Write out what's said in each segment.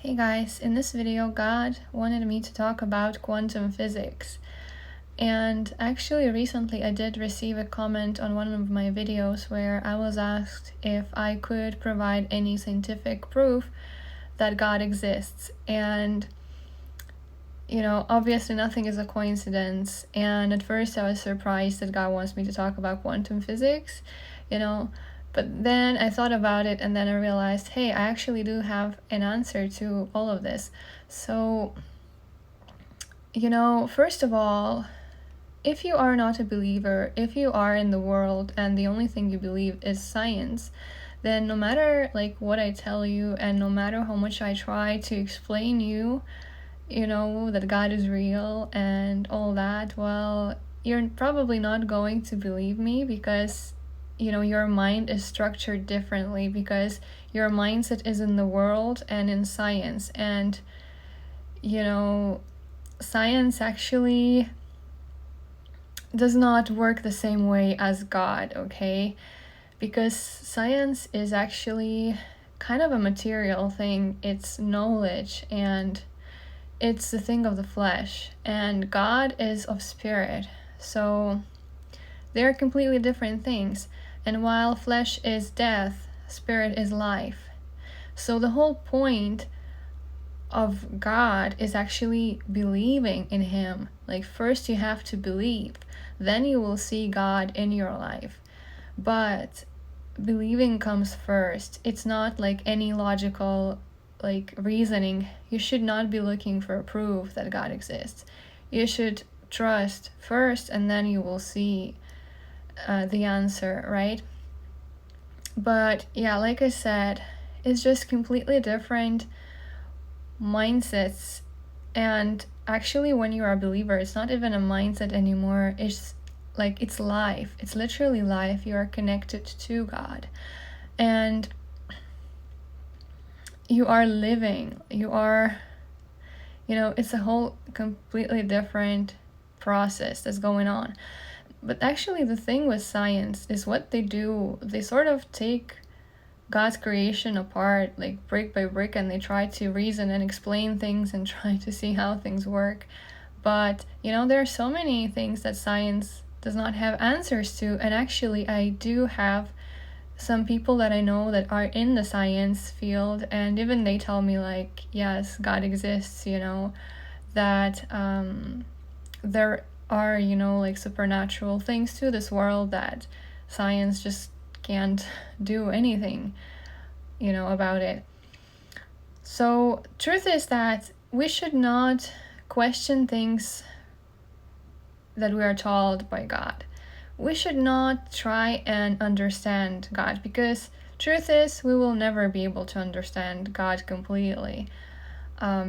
Hey guys, in this video God wanted me to talk about quantum physics. And actually recently I did receive a comment on one of my videos where I was asked if I could provide any scientific proof that God exists. And obviously nothing is a coincidence. And at first I was surprised that God wants me to talk about quantum physics, But then I thought about it and then I realized, hey, I actually do have an answer to all of this. So, first of all, if you are not a believer, if you are in the world and the only thing you believe is science, then no matter what I tell you and no matter how much I try to explain that God is real and all that, well, you're probably not going to believe me because your mind is structured differently, because your mindset is in the world and in science. And science actually does not work the same way as God, okay? Because science is actually kind of a material thing. It's knowledge and it's the thing of the flesh, and God is of spirit. So they're completely different things. And while flesh is death, spirit is life. So the whole point of God is actually believing in Him. First you have to believe, then you will see God in your life. But believing comes first. It's not like any logical reasoning. You should not be looking for proof that God exists. You should trust first, and then you will see the answer, right? But yeah, like I said, it's just completely different mindsets. And actually, when you are a believer, it's not even a mindset anymore. It's life. It's literally life. You are connected to God, and you are living. You are, it's a whole completely different process that's going on. But actually, the thing with science is what they do, they sort of take God's creation apart, brick by brick, and they try to reason and explain things and try to see how things work. But, there are so many things that science does not have answers to. And actually, I do have some people that I know that are in the science field, and even they tell me, yes, God exists, that there are, supernatural things to this world that science just can't do anything, about it. So, truth is that we should not question things that we are told by God. We should not try and understand God, because truth is we will never be able to understand God completely,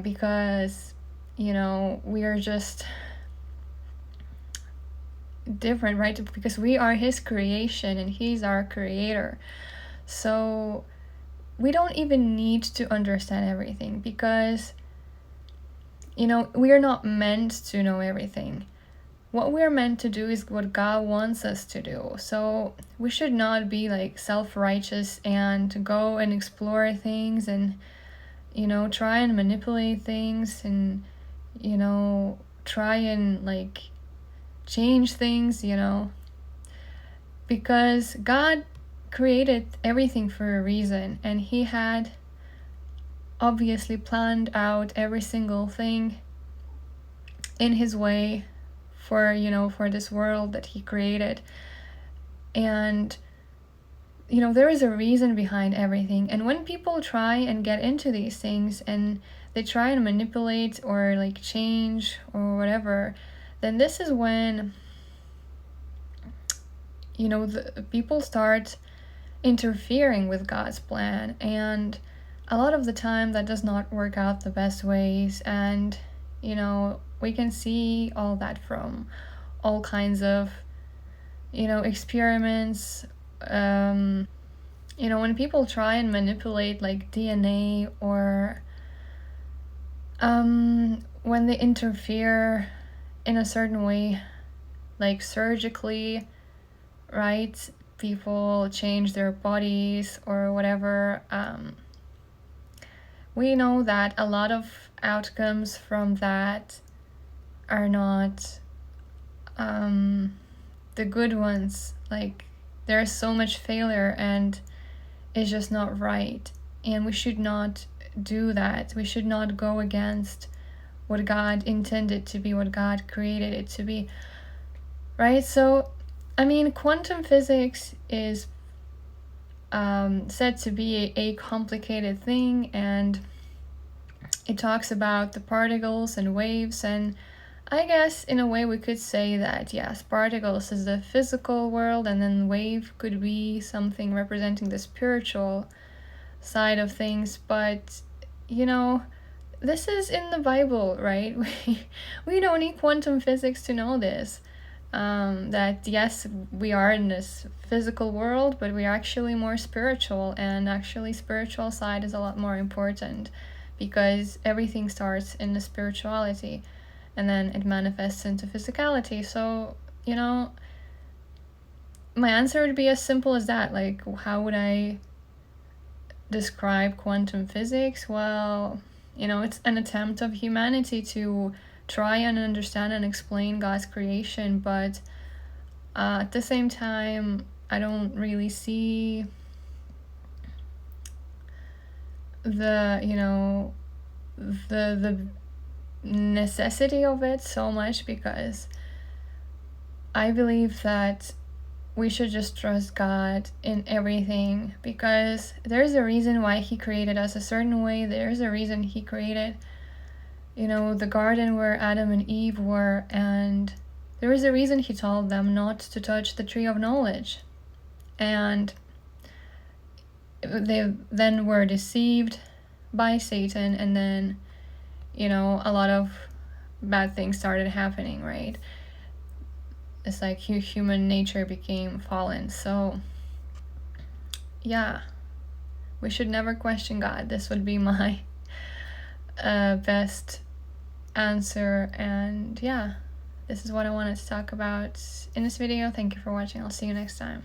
because, we are just different, right? Because we are His creation and He's our creator. So we don't even need to understand everything, because we are not meant to know everything. What we're meant to do is what God wants us to do. So we should not be self-righteous and go and explore things and try and manipulate things and try and change things, because God created everything for a reason, and He had obviously planned out every single thing in His way for this world that He created. And there is a reason behind everything. And when people try and get into these things and they try and manipulate or change or whatever, then this is when the people start interfering with God's plan. And a lot of the time that does not work out the best ways. And we can see all that from all kinds of experiments. When people try and manipulate DNA, or when they interfere in a certain way, surgically, right? People change their bodies or whatever. we know that a lot of outcomes from that are not the good ones. Like, there's so much failure and it's just not right. And we should not do that. We should not go against what God intended to be, what God created it to be. Right? So, I mean, quantum physics is said to be a complicated thing, and it talks about the particles and waves, and I guess in a way we could say that yes, particles is the physical world, and then wave could be something representing the spiritual side of things. But you know, this is in the Bible, right? We don't need quantum physics to know this. That yes, we are in this physical world, but we are actually more spiritual, and actually spiritual side is a lot more important, because everything starts in the spirituality and then it manifests into physicality. So, you know, my answer would be as simple as that. Like, how would I describe quantum physics? Well, you know, it's an attempt of humanity to try and understand and explain God's creation, but at the same time, I don't really see the, you know, the necessity of it so much, because I believe that we should just trust God in everything, because there's a reason why He created us a certain way. There's a reason He created, you know, the garden where Adam and Eve were, and there is a reason He told them not to touch the tree of knowledge. And they then were deceived by Satan, and then, you know, a lot of bad things started happening, right? It's like human nature became fallen. So yeah, we should never question God. This would be my best answer. And yeah, this is what I wanted to talk about in this video. Thank you for watching. I'll see you next time.